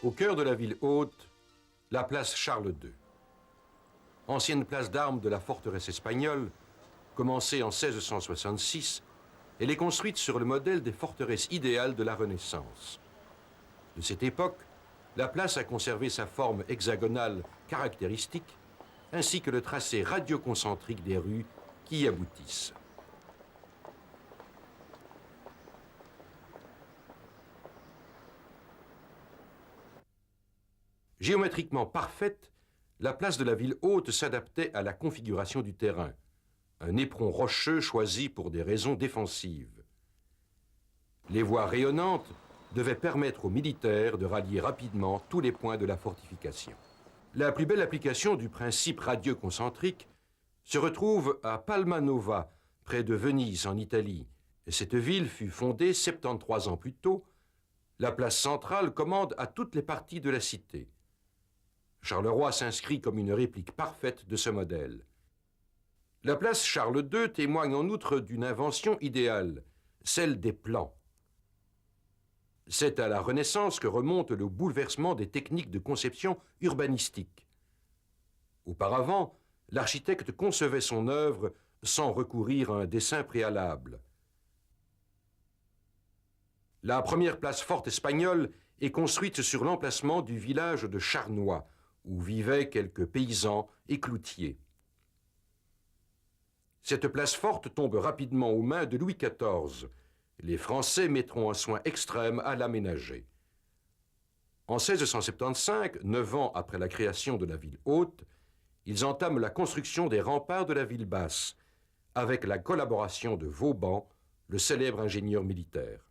Au cœur de la ville haute, la place Charles II. Ancienne place d'armes de la forteresse espagnole, commencée en 1666, elle est construite sur le modèle des forteresses idéales de la Renaissance. De cette époque, la place a conservé sa forme hexagonale caractéristique, ainsi que le tracé radioconcentrique des rues qui y aboutissent. Géométriquement parfaite, la place de la ville haute s'adaptait à la configuration du terrain, un éperon rocheux choisi pour des raisons défensives. Les voies rayonnantes devaient permettre aux militaires de rallier rapidement tous les points de la fortification. La plus belle application du principe radioconcentrique se retrouve à Palmanova, près de Venise en Italie. Et cette ville fut fondée 73 ans plus tôt. La place centrale commande à toutes les parties de la cité. Charleroi s'inscrit comme une réplique parfaite de ce modèle. La place Charles II témoigne en outre d'une invention idéale, celle des plans. C'est à la Renaissance que remonte le bouleversement des techniques de conception urbanistique. Auparavant, l'architecte concevait son œuvre sans recourir à un dessin préalable. La première place forte espagnole est construite sur l'emplacement du village de Charnois, où vivaient quelques paysans et cloutiers. Cette place forte tombe rapidement aux mains de Louis XIV. Les Français mettront un soin extrême à l'aménager. En 1675, 9 ans après la création de la ville haute, ils entament la construction des remparts de la ville basse, avec la collaboration de Vauban, le célèbre ingénieur militaire.